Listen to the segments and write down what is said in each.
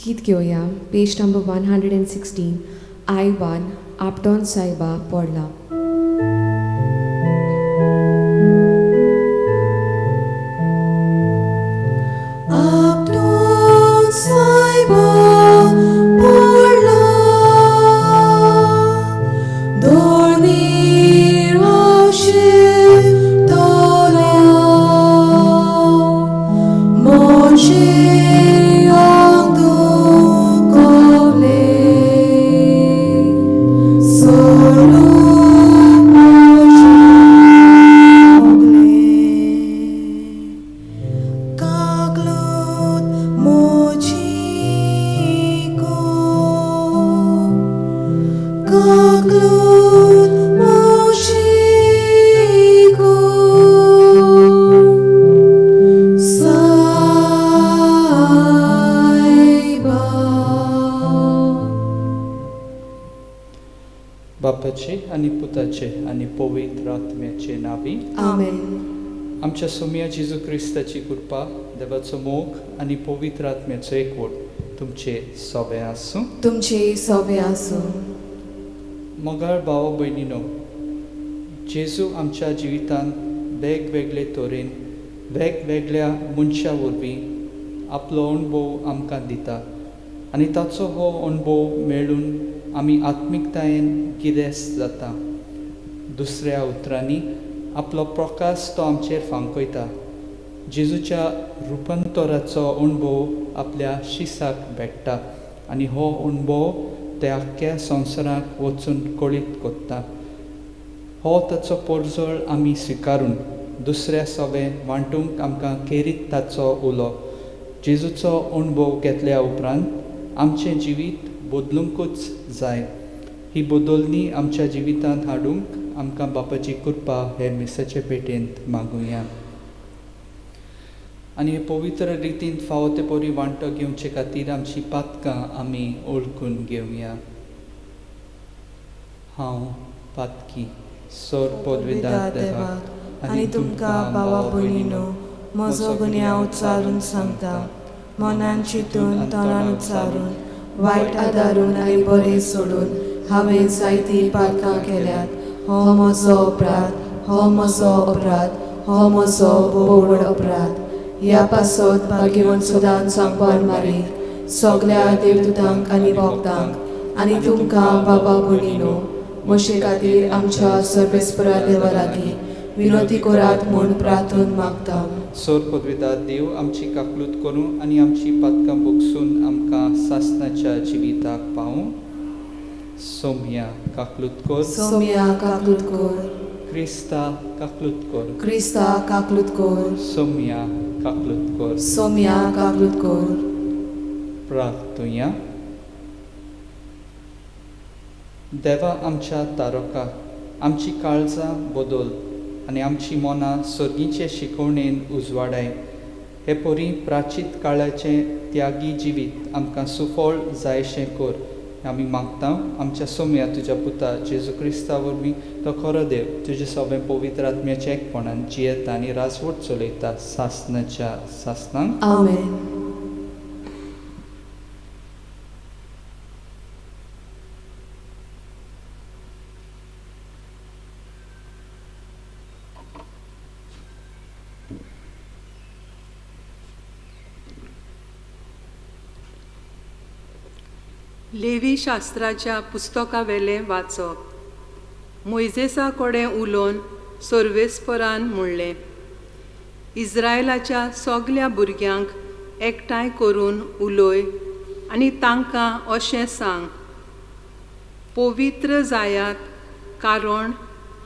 गीत घेऊया page number 116 I1 आपटोन सायबा पडला. आपटोन सायबा पडला, दोनीर हावशें तोला, मोचे बापाचे आणि पुताचे आणि पवित्र आत्म्याचे नावी आमेन. आमच्या सोम्या जेजू क्रिस्ताची कृपा, देवाचो मोग आणि पवित्र आत्म्याचो एकवट तुमचे सोबे आसूं. तुमचे सोबे आसूं. मोगाळ भाव भयणीनो, जेजू आमच्या जिवितांत वेगवेगळे तरेन वेगवेगळ्या मनशां वरवीं आपलो अणभव आमकां दिता आनी ताचो हो अणभव मेळून आमी आत्मीकतायेन गिरेस्त जाता. दुसऱ्या उतरांनी आपलो प्रकाश तो आमचेर फांकयता. जेजूच्या रुपांतराचो अणभव आपल्या शिसाक भेटता आनी हो अणभव ते आख्ख्या संवसाराक वचून कळीत कोत्ता. हो ताचो पोरजोळ आमी स्विकारून दुसऱ्या सोबे वांटूंक आमकां केरीत ताचो उलो. जेजूचो अणभव घेतल्या उपरांत आमचें जिवीत बदलूंकूच जाय. ही बदलणी आमच्या जिवितांत हाडूंक आमकां बापाची कृपा हे मिसाचे पेटयेंत मागुया. आनी हे पवित्र रितीन फावो ते परी वांटो घेवचे खातीर आमची पातकां आमी ओळखून घेवया. हांव पातकी सोर पदवेदार देवाक आनी तुमकां भावा भयणीनो, म्हजो गुन्यांव उच्चारून सांगता. मनान चिंतून तोंडान उच्चारून वायट आदारून आनी बरें सोडून हांवें जायतीं पातकां केल्यात. हो म्हजो अपराध, हो म्हजो अपराध, हो म्हजो बोवड अपराध. ह्या पासत भाग्यवन सुदान सांगपान मारी सगल्या देवदूतांक आनी भक्तांक आनी तुमकां बाबा भयणीनो, म्हजे खातीर आमच्या सर्वेस्परा देवा लागीं विनोदी करात म्हूण प्रार्थून मागता. सोर पदवेदार देव आमची काकलूत करूं आनी आमची पातकां भोगसून आमकां सासणाच्या जिविताक पावूं. सोम्या काकलूत कर. सोम्या काकलूत कर. क्रिस्ता काकलूत कर. क्रिस्ता काकलूत कर. सोम्या काकलूत कर. सोम्या काकलूत कर. प्रार्थुया. देवा आमच्या तारका, आमची काळजां बदल आनी आमची मनां सर्गीचे शिकवणेन उजवाडाय. हे परी प्राचीत काळाचें त्यागी जिवीत आमकां सुफळ जायशें कर आमी मागता. आमच्या सोम्या तुज्या पुता जेजू क्रिस्ता वरवीं तो खरो देव तुजे सोबे पवित्र आत्म्याच्या एकपणान जियेता आनी राजवट चलयता सासणाच्या सासणांक. आमेन. लेवी शास्त्राच्या पुस्तका वेलें वाचप. मोइजेसा कडेन उलोवन सर्वेस्परान म्हणलें, इस्रायलाच्या सगल्या भुरग्यांक एकठांय करून उलय आनी तांकां अशें सांग, पवित्र जायात, कारण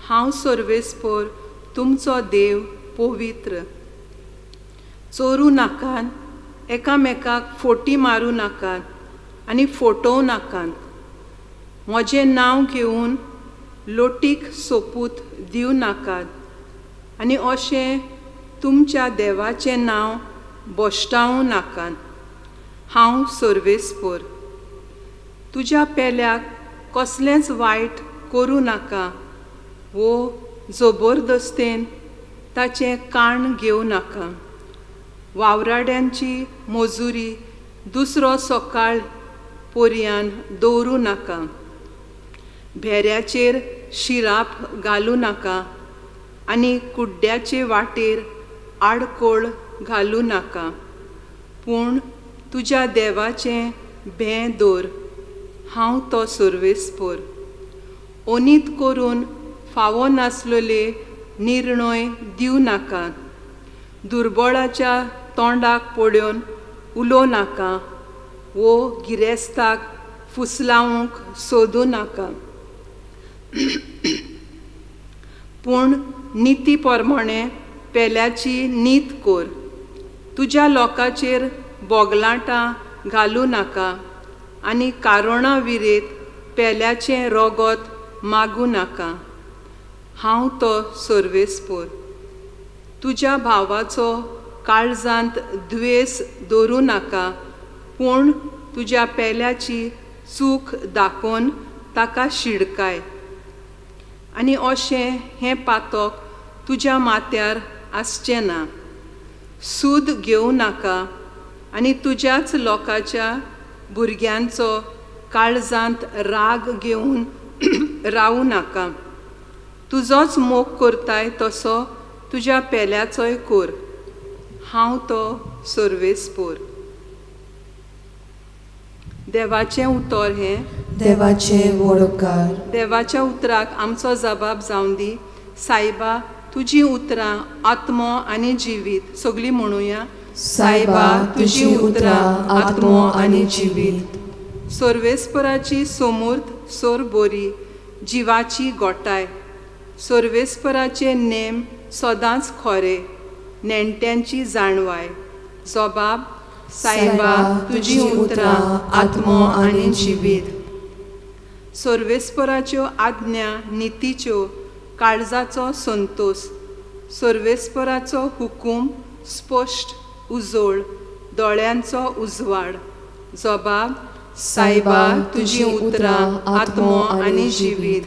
हांव सर्वेस्पर तुमचो देव पवित्र. चोरूं नाकात, एकामेकाक फोटी मारूं नाकात आनी फोटोवं नाकात. म्हजें नांव घेवन लोटीक सोपूत दिवं नाकात आनी अशें तुमच्या देवाचें नांव बोश्टावूं नाकात. हांव सर्वेस्पर. तुज्या पेल्याक कसलेंच वायट करूं नाका वो जबरदस्तेन ताचें काण घेवं नाका. वावराड्यांची मजुरी दुसरो सकाळ पर्यान दवरूं नाका. भेऱ्याचेर शिराप घालूं नाका आनी कुड्ड्याचे वाटेर आडकोळ घालूं नाका. पूण तुज्या देवाचें भें दवर. हांव तो सर्वेस्पर. ओनीत करून फावो नासलेले निर्णय दिवं नाका. दुर्बळाच्या तोंडाक पडून उलोव नाका वो गिरेस्ताक फुसलावंक सोदूं नाका. पूण निती प्रमाणे पेल्याची नीत कर. तुज्या लोकांचेर बोगलांटां घालूं नाका आनी कारोणां विरेत पेल्याचें रोगत मागूं नाका. हांव तो सर्वेस्पर. तुज्या भावाचो काळजांत द्वेस दवरूं नाका, पूण तुज्या पेल्याची चूक दाखोवन ताका शिडकाय. आनी अशें हें पातक तुज्या माथ्यार आसचें ना. सूद घेवं नाका आनी तुज्याच लोकाच्या भुरग्यांचो काळजांत राग घेवन रावूं नाका. तुजोच मोग करताय तसो तुज्या पेल्याचोय कर. हांव तो सर्वेस्पर. देवाचें उतर हें. देवाचे वळखकार. देवाच्या उतराक आमचो जबाब जावन दी. सायबा, तुजीं उतरां आत्मो आनी जिवीत. सगळीं म्हणुया. सायबा, तुजी उतरां आत्मो आनी जिवीत. सर्वेस्पराची समूर्त सोर बोरी, जिवाची गोठाय. सर्वेस्पराचे नेम सदांच खरे, नेणट्यांची जाणवाय. जबाब, सायबा, तुजी उतरां आत्मो आनी जिवीत. सर्वेस्पराच्यो आज्ञा नितीच्यो, काळजाचो संतोष. सर्वेस्पराचो हुकूम स्पश्ट उजोळ, दोळ्यांचो उजवाड. जबाब, सायबा, तुजी उतरां आत्मो आनी जिवीत.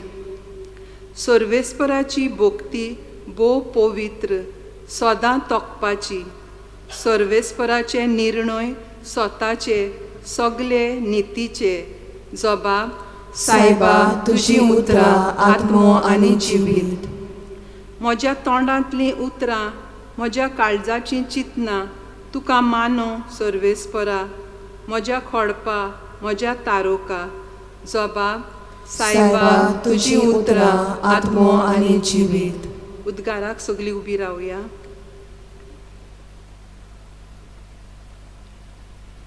सर्वेस्पराची भोक्ती भोव पवित्र, सदां तोखपाची. सर्वेस्पराचे निर्णय स्वताचे, सगळे नितीचे. जबाब, सायबा, तुजी उतरां आत्मो आनी जिवीत. म्हज्या तोंडांतलीं उतरां, म्हज्या काळजाचीं चिंतनां तुका मानो सर्वेस्परा. म्हज्या खोडपा, म्हज्या तारोका. जबाब, सायबा, तुजी उतरां आत्मो आनी जिवीत. उद्गाराक सगळीं उबी रावया.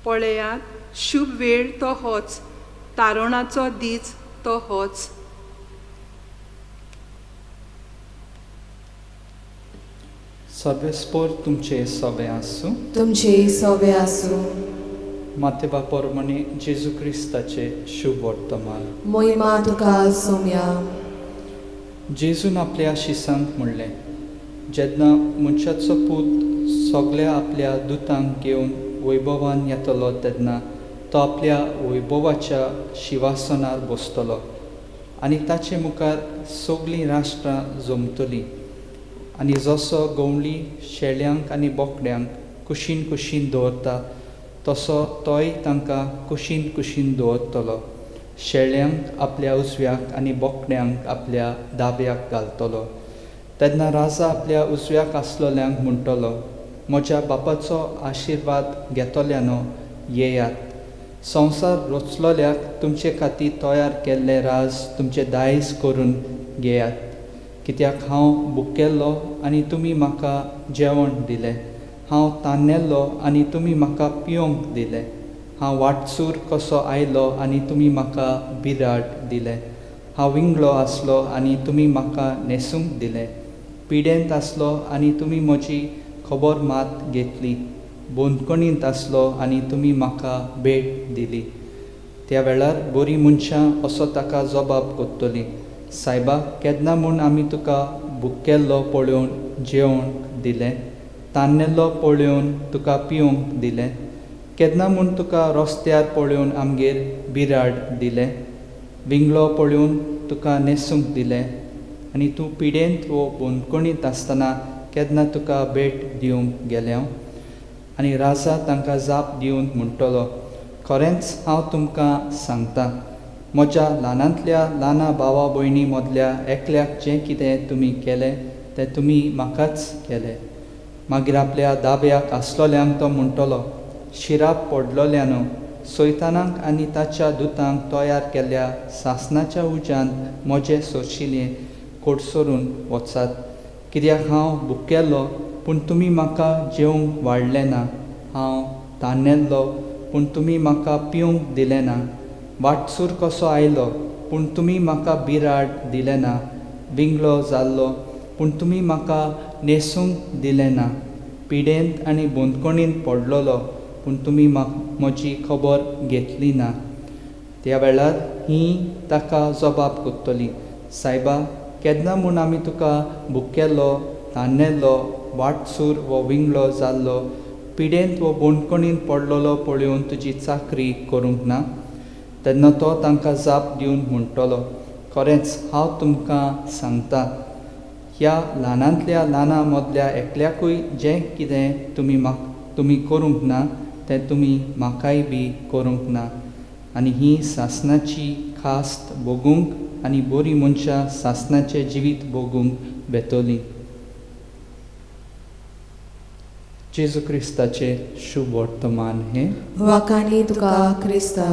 पळयात, शुभ वेळ तो होच, तारुणाचो दीस तो होच. सर्वेस्पर तुमचे सवे आसूं. तुमचे सवे आसूं. मातेबा पोरमणे जेजू क्रिस्ताचे शुभ वर्तमान. मोहिमा तुका सोम्या. जेजून आपल्या शिसांक म्हणलें, जेन्ना मनशाचो पूत सगळ्या आपल्या दुतांक घेवन वैभवान येतलो तेन्ना तो आपल्या वैभवाच्या शिवासनार बसतलो आनी ताचे मुखार सगळीं राष्ट्रां जमतलीं. आनी जसो गवळी शेळ्यांक आनी बोकड्यांक कुशीन कुशीन दवरता तसो तोय तांकां कुशीन कुशीन दवरतलो. शेळ्यांक आपल्या उजव्याक आनी बोकड्यांक आपल्या दाव्याक घालतलो. तेन्ना राजा आपल्या उजव्याक आसलोल्यांक म्हणटलो, म्हज्या बापाचो आशिर्वाद घेतल्यानो येयात. संवसार रचलोल्याक तुमचे खातीर तयार केल्ले राज तुमचे दायज करून घेयात. कित्याक हांव भुकेल्लो आनी तुमी म्हाका जेवण दिलें. हांव तान्नेल्लो आनी तुमी म्हाका पिवंक दिलें. हांव वाटसूर कसो आयलो आनी तुमी म्हाका बिराड दिलें. हांव विंगलो आसलो आनी तुमी म्हाका न्हेसूंक दिलें. पिडेंत आसलो आनी तुमी म्हजी खबर मात घेतली. बोंदकणींत आसलो आनी तुमी म्हाका भेट दिली. त्या वेळार बरीं मनशां असो ताका जबाब कोत्तलीं, सायबा, केन्ना म्हूण आमी तुका भुकेल्लो पळोवन जेवण दिलें, तान्नेल्लो पळोवन तुका पिवंक दिलें. केन्ना म्हूण तुका रस्त्यार पळोवन आमगेर बिराड दिलें, विंगलो पळोवन तुका न्हेसूंक दिलें. आनी तूं पिडेंत वो बोंदकणींत आसतना केन्ना तुका भेट दिवंक गेलें. आनी राजा तांकां जाप दिवन म्हणटलो, खरेंच हांव तुमकां सांगतां, म्हज्या ल्हानांतल्या ल्हाना भावा भयणी मदल्या एकल्याक जें कितें तुमी केलें तें तुमी म्हाकाच केलें. मागीर आपल्या दाब्याक आसलोल्यांक तो म्हणटलो, शिराप पडलोल्यानो सैतानाक आनी ताच्या दुतांक तयार केल्ल्या सासणाच्या उज्यांत म्हजें सोरशिल्लें कोडसरून वचात. कित्याक हांव भुकेल्लो पूण तुमी म्हाका जेवंक वाडलें ना, हांव तान्नेल्लो पूण तुमी म्हाका पिवंक दिलें ना, वाटसूर कसो आयलो पूण तुमी म्हाका बिराड दिलें ना, विंगलो जाल्लो पूण तुमी म्हाका न्हेसूंक दिलें ना, पिडेंत आनी बंदखणींत पडलोलो पूण तुमी म्हजी खबर घेतली ना. त्या वेळार ही ताका जबाब कोत्तली, सायबा, केन्ना म्हूण आमी तुका भुकेल्लो, तान्नेल्लो, वाटसूर वो विंगलो जाल्लो, पिडेंत वो बंदखणींत पडलोलो पळोवन तुजी चाकरी करूंक ना? तेन्ना तो तांकां जाप दिवन म्हणटलो, खरेंच हांव तुमकां सांगतां, ह्या ल्हानांतल्या ल्हाना मदल्या एकल्याकूय जें कितें तुमी करूंक ना तें तुमी म्हाकाय बी करूंक ना. आनी ही सासणाची खास्त भोगूंक आनी बरीं मनशां सासणाचें जिवीत भोगूंक बेतोलीं. जेजू क्रिस्ताचें शुभ वर्तमान हें. वाखाणी तुका क्रिस्ता.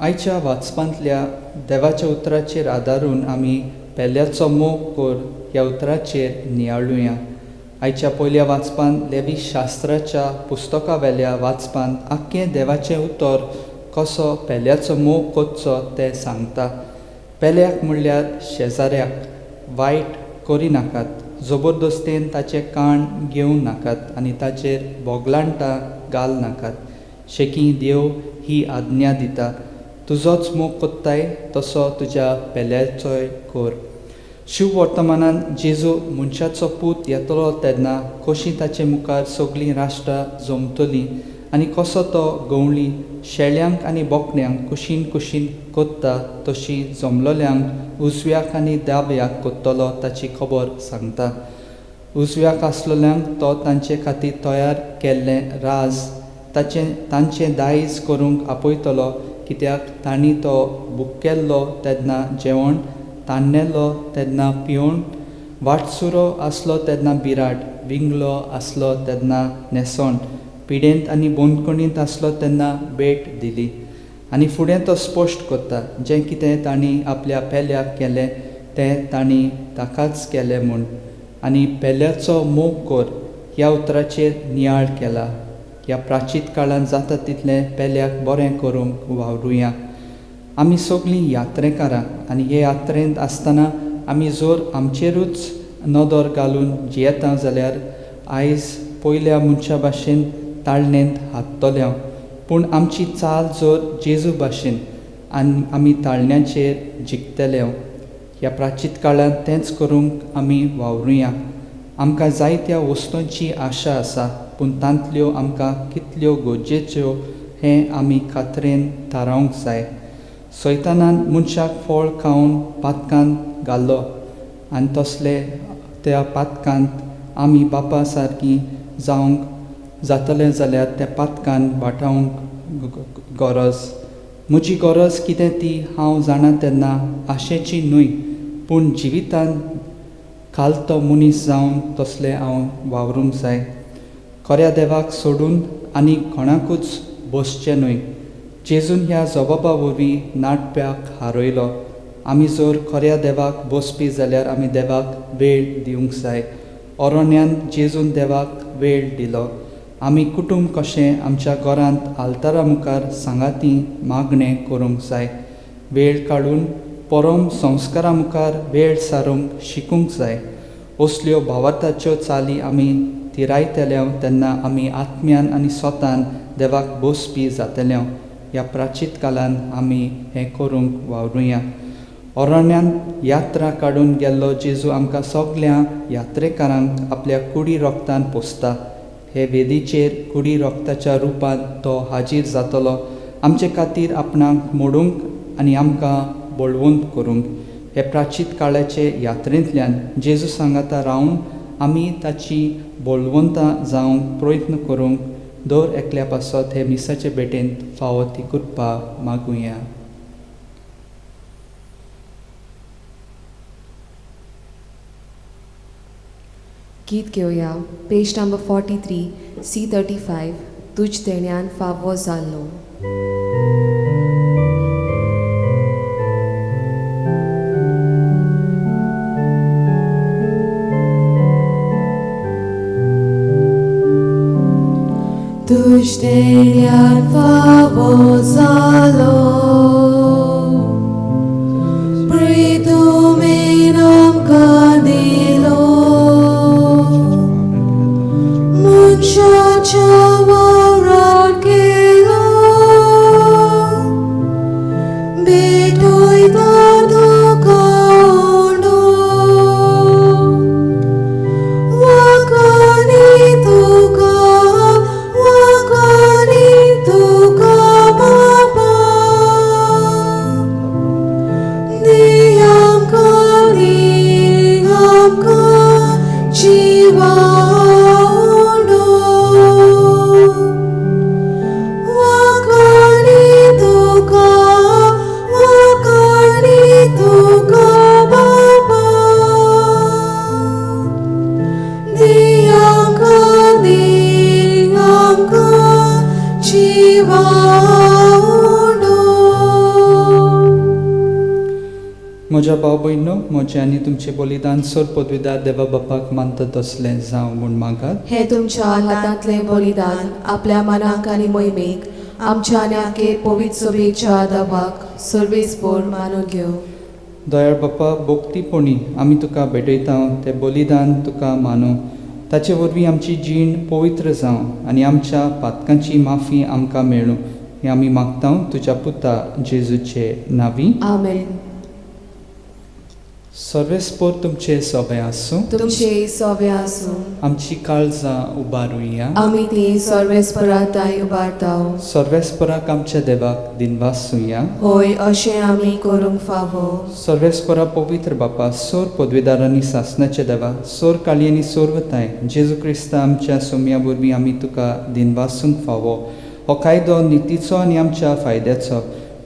आयच्या वाचपांतल्या देवाच्या उतराचेर आदारून आमी पेल्याचो मोग कोर ह्या उतराचेर नियाळुया. आयच्या पयल्या वाचपांत लेवी शास्त्राच्या पुस्तका वेल्या वाचपांत आख्खें देवाचें उतर कसो पेल्याचो मोग कोरचो तें सांगता. पेल्याक म्हणल्यार शेजाऱ्याक वायट करिनाकात, जबरदस्तेन ताचें काण घेवं नाकात आनी ताचेर बोगलांटां घाल नाकात. शेकी देव ही आज्ञा दिता, तुजोच मोग कोत्ताय तसो तुज्या पेल्याचोय कोर. शिव वर्तमानांत जेजू मनशाचो पूत येतलो तेन्ना कशीं ताचे मुखार सगळीं राष्ट्रां जमतलीं आनी कसो तो गवळी शेळ्यांक आनी बोकड्यांक कुशीन कुशीन कोत्ता तशी जमलोल्यांक उजव्याक आनी दाव्याक कोत्तलो ताची खबर सांगता. उजव्याक आसलोल्यांक तो तांचे खातीर तयार केल्लें राज तांचें दायज करूंक आपयतलो, कित्याक तांणी तो भुकेल्लो तेन्ना जेवण, तान्नेल्लो तेन्ना पिवण, वाटसुरो आसलो तेन्ना बिराड, विंगलो आसलो तेन्ना न्हेसोण, पिडेंत आनी बंदखणींत आसलो तेन्ना भेट दिली. आनी फुडें तो स्पश्ट करता, जें कितें तांणी आपल्या पेल्याक केलें तें तांणी ताकाच केलें म्हूण. आनी पेल्याचो मोग कोर ह्या उतराचेर नियाळ केला. ह्या प्राचीत काळांत जाता तितलें पेल्याक बरें करूंक वावरुया. आमी सगळीं यात्रेकारां आनी हे यात्रेंत आसतना आमी जर आमचेरूच नदर घालून जियेता जाल्यार आयज पयल्या मनशा भाशेन ताळणेंत हात्तोल्या, पूण आमची चाल जर जेजू भाशेन आनी आमी ताळण्याचेर जिखतले. ह्या प्राचीत काळांत तेंच करूंक आमी वावरुया. आमकां जायत्या वस्तूंची आशा आसा, पूण तांतल्यो आमकां कितल्यो गरजेच्यो हें आमी खात्रेन थारावंक जाय. सैतानान मनशाक फळ खावन पातकांत घालो आनी तसले त्या पातकांत आमी बापा सारकीं जावंक जातलें जाल्यार त्या पातकांत वाटावंक गरज. म्हजी गरज कितें ती हांव जाणा तेन्ना आशेची न्हय, पूण जिवितांत खालतो मनीस जावन तसलें हांव वावरूंक जाय. खऱ्या देवाक सोडून आनी कोणाकूच बसचें न्हय. जेजून ह्या जबाबा वरवीं नाटप्याक हारयलो. आमी जर खऱ्या देवाक बसपी जाल्यार आमी देवाक वेळ दिवंक जाय. अरण्यांत जेजून देवाक वेळ दिलो. आमी कुटूंब कशें आमच्या घरांत आल्तारा मुखार सांगाती मागणें करूंक जाय. वेळ काडून परम संस्कारा मुखार वेळ सारूंक शिकूंक जाय. असल्यो भावार्थाच्यो चाली आमी तिरायतल्यो तेन्ना आमी आत्म्यान आनी स्वतान देवाक बसपी जातल्यो. ह्या प्राचीत काळांत आमी हें करूंक वावरुया. अरण्यांत यात्रा काडून गेल्लो जेजू आमकां सगळ्या यात्रेकारांक आपल्या कुडी रोगतान पोसता. हे वेदीचेर कुडी रोगताच्या रुपांत तो हाजीर जातलो आमचे खातीर आपणाक मोडूंक आनी आमकां बळवंत करूंक. हे प्राचीत काळाचे यात्रेंतल्यान जेजू सांगाता रावन आमी ताची बोलवंतां जावंक प्रयत्न करूंक दर एकल्या पासत हे मिसाचे भेटेंत फावो ती कृपा मागुया. गीत घेवया पेज नंबर 43 C35 तुज देण्यान फावो जाल्लो. तुझ देण्यान फावो जालो, प्रितुमेन आमकां दिलो. मनशाच्या वावरांत केलो, भेटयता तुका ओंडो. वाखाणी तुका, वाखाणी तुका बाबा. दी आमकां जिवा ओंडो. वाखाणी तुका, वाखाणी तुका बाबा. दी आमकां जिवा ओंडो. म्हज्या भाव भयणो, म्हजें आनी तुमचें बलिदान सर पदवीदार देवा बापाक मानतात असलें जावं म्हूण मागात. हे तुमच्या हातांतले बलिदान आपल्या मनाक आनी मोहिमेक आमच्या आनी आखे पवित्र सभेच्या आदाबाक सर्वेस्पोर मानून घेव. दयाळ बापा, भोगतीपणी आमी तुका भेटयता तें बलिदान तुका मानूं. ताचे वरवीं आमची जीण पवित्र जावं आनी आमच्या पातकांची माफी आमकां मेळूं हें आमी मागता तुज्या पुता जेजूचे नांवी. आमेन. सर्वेस्पोर तुमचे सभे आसूं. तुमचे सवे आसूं. आमची काळजां उबारुया. आमी ती सर्वेस्पराताय उबारताव. सर्वेस्पराक आमच्या देवाक दिनवासूया. होय, अशें आमी करूंक फावो. सर्वेस्परा पवित्र बापा, सोर पदवीदारांनी सासणाचे देवा, सोर काळी आनी सोर्वताय जेजू क्रिस्ता आमच्या सोम्या वरवीं आमी तुका दिनवासूंक फावो. हो कायदो नितीचो आनी आमच्या फायद्याचो.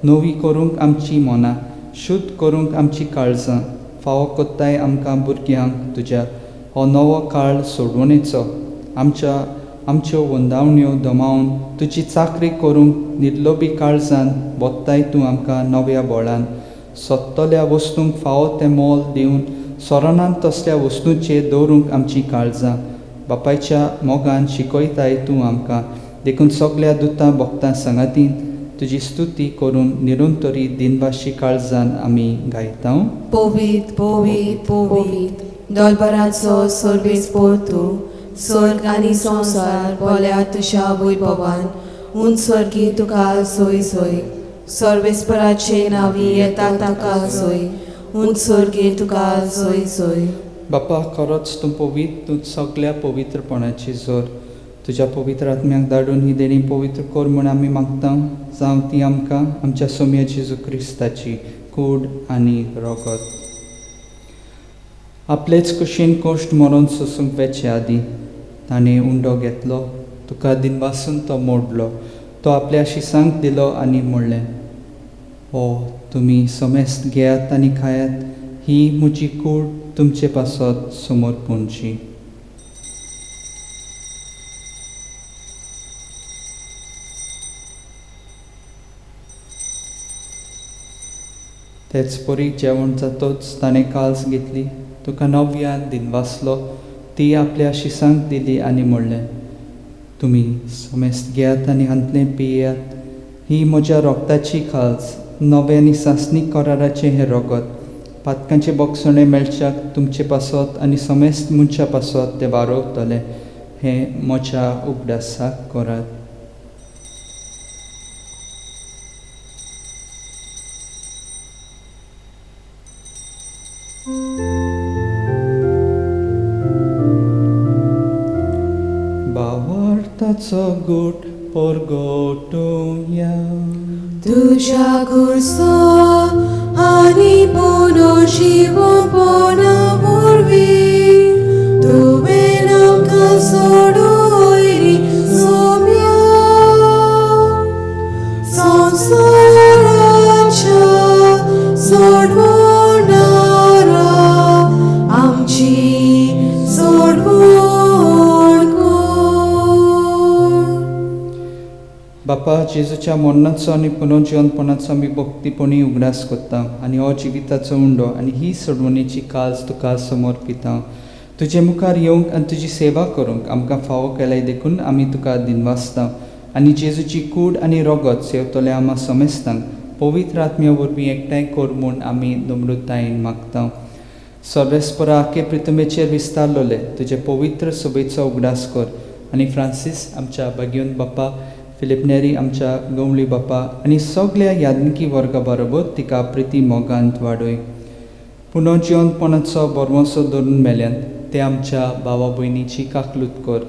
नवी करूंक आमची मनां, शुद्ध करूंक आमची काळजां, फावो कोत्ताय आमकां भुरग्यांक तुज्या. हो नवो काळ सोडवणेचो. आमच्यो वंदावण्यो दमावन तुजी चाकरी करूंक निर्लोभी काळजान बोत्ताय तूं आमकां नव्या बोळान. सोदतल्या वस्तूंक फावो तें मोल दिवन सोरणांत तसल्या वस्तूंचेर दवरूंक आमची काळजां. बापायच्या मोगान शिकयताय तूं आमकां. देखून सगल्या दुतां भक्तां संगातीन तुजी स्तुती करून निरंतरी दिनवाशी काळजान आमी गायता. पोवीत पोवीत पोवीत दोलबराचो सर्वेस्पोर तूं. स्वर्ग आनी संवसार बोल्या तुज्या वैभवान. उंचवर्गी तुका सोय सोय. सर्वेस्पराचे नांवी येता ताका सोय. उंचवर्गी तुका सोय सोय. बापा, खरोच तूं पवित्र, तूं सगल्या पवित्रपणाची जोर. तुज्या पवित्र आत्म्याक धाडून ही देणी पवित्र कर म्हूण आमी मागता. जावं ती आमकां आमच्या सोम्या जेजू क्रिस्ताची कूड आनी रगत. आपलेच कुशीन कोश्ट मरोन सोसूंक वेचे आदीं ताणें उंडो घेतलो, तुका दिनवासून तो मोडलो. तो आपल्या शिसांक दिलो आनी म्हणलें, हो तुमी समेस्त घेयात आनी खायात. ही म्हजी कूड तुमचे पासत समर्पणची. तेच परी जेवण जातोच ताणें काल्स घेतली, तुका नव्यान दिनवासलो. ती आपल्या शिसांक दिली आनी म्हणलें, तुमी समेस्त घेयात आनी हांतलें पियेयात. ही म्हज्या रोगताची काल्स, नवे आनी सासणीक कराराचें हें रगत. पातकांचे बोगसणे मेळच्याक तुमचे पासत आनी समेस्त मनशा पासत ते वारोवतले. हें म्हज्या उगडासाक करात. भावार्थाचो घोट परगटुया. तुझ्या घुरसो आनी पुनो शिवपणा वरवीं तुवें बापा जेजूच्या मरणाचो आनी पुनर्जीवनपणाचो आमी भक्तीपणी उगडास करता आनी हो जिविताचो उंडो आनी ही सोडवणेची काळज तुका समर्पिता. तुजे मुखार येवंक आनी तुजी सेवा करूंक आमकां फावो केल्याय देखून आमी तुका दिनवासता आनी जेजूची कूड आनी रगत सेवतले आमा समेस्तांक पवित्र आत्म्या वरवीं एकठांय कर म्हूण आमी नम्रतायेन मागता. सर्वेस्परा आखे पृथ्वीचेर विस्तारलोले तुजे पवित्र सभेचो उगडास कर आनी फ्रांसीस आमच्या भगिवन बापा, फिलिप नेरी आमच्या गवळी बापा आनी सगळ्या यादनिकी वर्गा बरोबर तिका प्रिती मोगांत वाडय. पुनर्जीवनपणाचो बरवंसो धरून मेल्यान ते आमच्या भावा भयणीची काकलूत कर.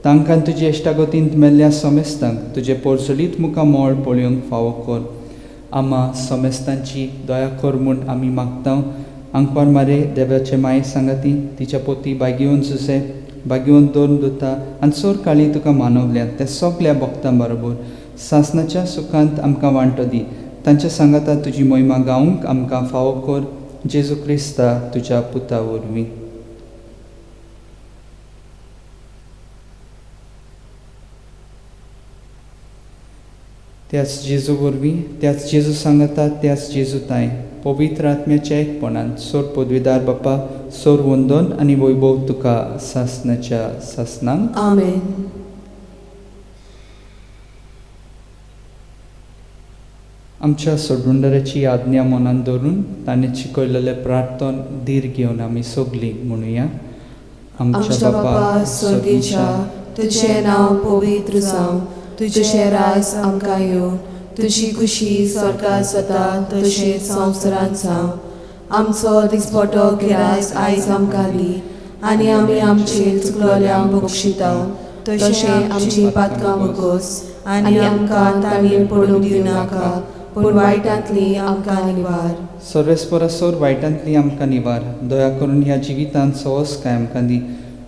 तांकां तुजे इश्टागतींत मेल्ल्या समेस्तांक तुजे पोरसुलीत मुखार मोळ पळोवंक फावो कर. आमा समेस्तांची दया कर म्हूण आमी मागता. आंकवार मारे देवाचे माये सांगाती तिच्या पोती बागिवून जुसे बागिवून दोन दुता आनी चोर काळी तुका मानवल्या त्या सगळ्या भक्तां बरोबर सासणाच्या सुखांत आमकां वांटो दी. तांच्या सांगाता तुजी महिमा गावंक आमकां फावो कर. जेजू क्रिस्ता तुज्या पुता वरवीं. त्याच जेजू वरवीं त्याच जेजू सांगाता त्याच जेजू ताय पवित्र आत्म्याच्या एकपणान सोर पदवीदार बापा सोर वंदन आनी वैभव तुका सासणाच्या सासणांक. आमेन. आमच्या सोडवंडराची आज्ञा मनान धरून ताणें शिकयलेले प्रार्थन धीर घेवन आमी सगळीं म्हणुया. आमच्या बापा स्वर्गीच्या तुझें नांव पवित्र जावं. तुझें राज आमकां येवं. तुजी खुशी स्वर्गांत जाता तशेंच संवसारांत जावं. आमचो दिसपटो गिरायक आयज आमकां दी आनी आमी आमचेर चुकलोल्यांक बक्षिता तशें आमची पातकां बगोस आनी आमकां ताणें पडूंक दिनाका पूण वायटांतली आमकां निवार. सर्वेस्परा सोर वायटांतली आमकां निवार. दया करून ह्या जिवितांत सवस काय आमकां दी.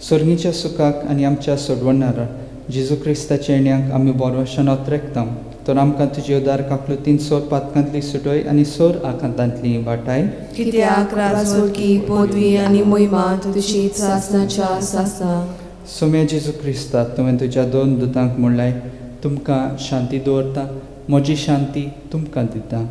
सर्गीच्या सुखाक आनी आमच्या सोडवणारा जेजू क्रिस्ताच्या येण्याक आमी बोरवशान ओतरेकता. तर आमकां तुजी उदार काकलुतीन सोर पातकांतली सुटय आनी सोर आकांतांतली वाटाय. कित्याक राजवल्की पदवी आनी मोहिमा तुजीच सासणाच्या सासणां. सोम्या जेजू क्रिस्ता तुवें तुज्या दोन दुतांक म्हणलाय तुमकां शांती दवरता म्हजी शांती तुमकां दिता.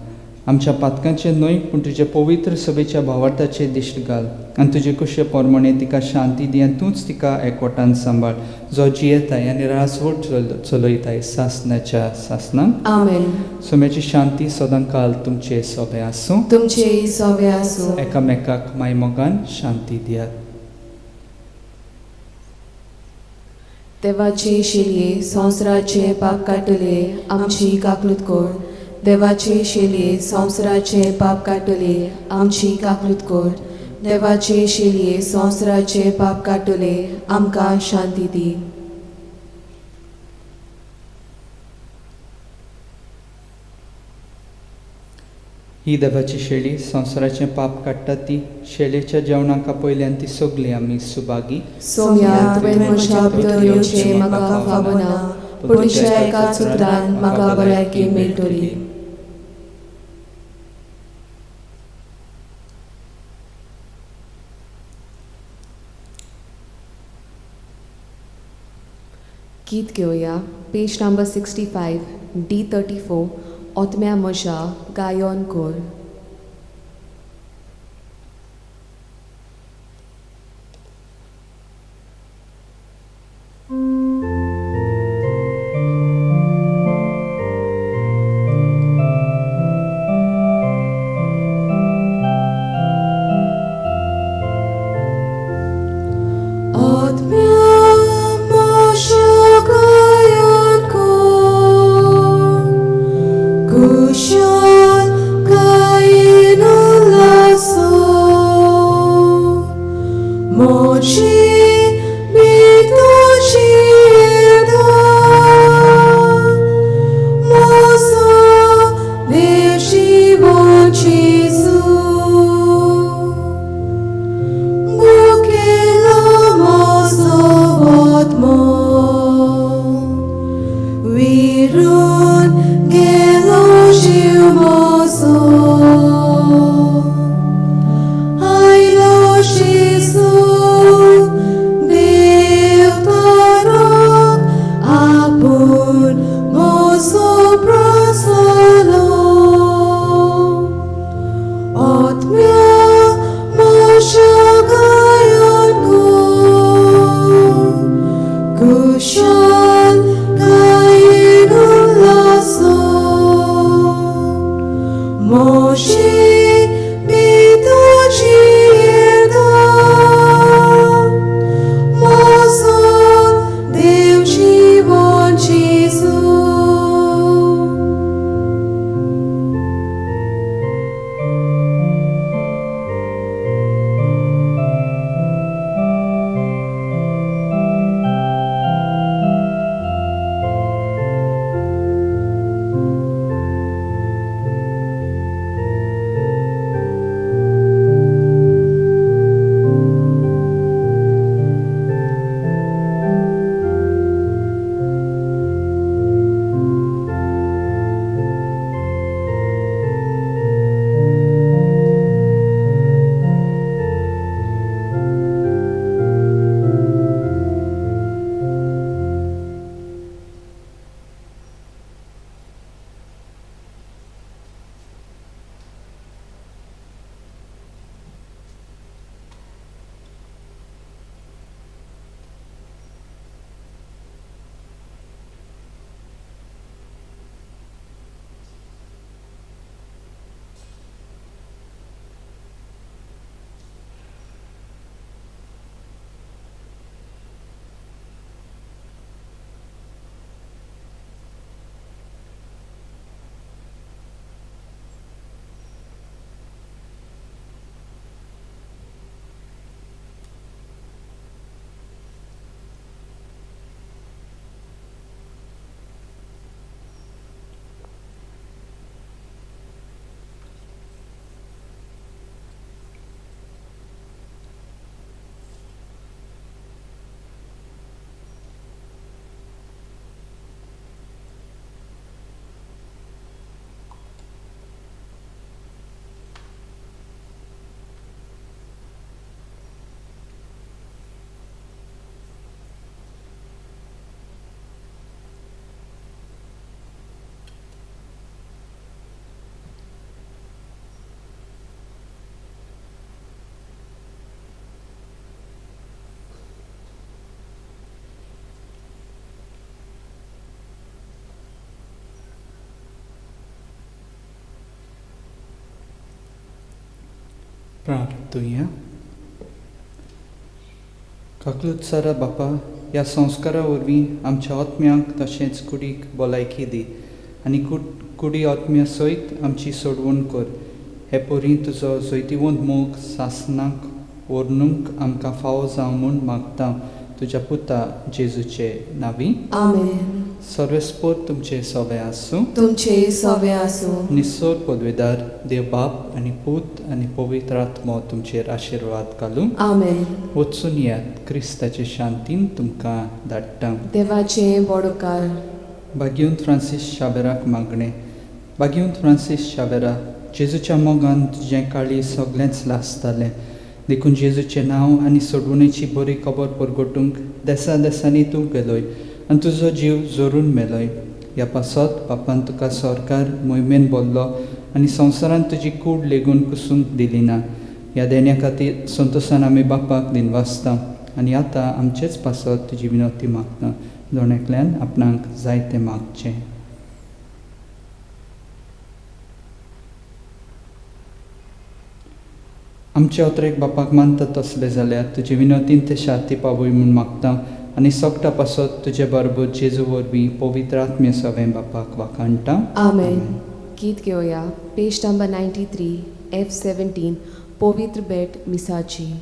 आमच्या पातकांचे न्हय पूण तुजे पवित्र सभेच्या भावार्थाचे दिश्ट घाल आनी तुजे कुशे पोरमणे तिका शांती दी आनी तूंच तिका एकवटान सांबाळ जो जियेताय आनी रासवट चलयताय सासणाच्या सासणांक. आमेन. सोम्याची शांती सदां काल तुमचे सोबे आसूं. तुमचे सवे आसूं. एकामेकाक मायमोगान शांती दियात. देवाचे शेलये संवसाराचे पाप काटले आमची काकलूत कोर. देवाचे शेलये संवसाराचे पाप काटले आमची काकलूत कोर. देवाचे शेलये संवसाराचे पाप काटले आमकां शांती दी. ही देवाची शेळी संवसाराचें पाप काडटा ती शेळयेच्या जेवणाका पयल्यान ती सगळीं आमी सुभागी. सोम्या तुवें म्हज्या भितर येवचें म्हाका फावना पूण तुज्या एकाच उतरान म्हाका भलायकी मेळटली. गीत घेवया. पेज नंबर 65 D34 ओतम्या म्हज्या गायन कोर. Kushal प्रार्थूया. काकलुत्सारा बापा, ह्या संस्कारा वरवीं आमच्या आत्म्यांक तशेंच कुडीक भलायकी दी आनी कुडी आत्म्या सयत आमची सोडवण कर. हे पोरी तुजो जैतिवंत मोग सासनाक ओर्नूंक आमकां फावो जावं म्हूण मागता तुज्या पुता जेजूचे नांवी. आमेन. सर्वेस्पोर तुमचे सवे आसूं. तुमचे सवे आसूं. निसोर पदवेदार देव बाप आनी पूत आनी पवित्र आत्मो तुमचेर आशिर्वाद घालूं. आमेन. वचून येयात, क्रिस्ताचे शांतीन तुमकां धाडटा. देवाचे बडोकार. भाग्यवंत फ्रांसीस शाबेराक मागणे. भाग्यवंत फ्रांसीस शाबेरा, जेजूच्या मोगान तुजें काळी सगळेंच लासतालें, देखून जेजूचें नांव आनी सोडवणेची बरी खबर परगटूंक देसा देसांनी तूं गेलोय आनी तुजो जीव जोरून मेलोय. ह्या पासत बापान तुका सरकार मोहिमेन बोल्लो आनी संवसारान तुजी कूड लेगून कुसूंक दिली ना. ह्या देण्या खातीर संतोशान आमी बापाक दिनवासता आनी आतां आमचेच पासत तुजी विनवती मागता. दोनेकल्यान आपणाक जाय तें मागचें. आमच्या ओतरेक बापाक मानतात तसले जाल्यार तुजे विनवतीन ते शांती पावय म्हूण मागता आनी सोगटा पासत तुजे बरोबर जेजू वरवीं पवित्र आत्मे सवें बापाक वाखाणटा. आमेन. गीत घेवया. पेज नंबर 93 F17 पवित्र भेट मिसाची.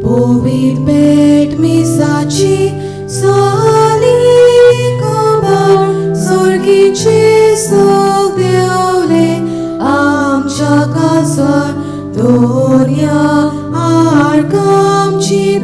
पवित्र भेट मिसाची सोली खबर स्वर्गीचे सोग देवले आमच्या कासार दोन्या आडकामची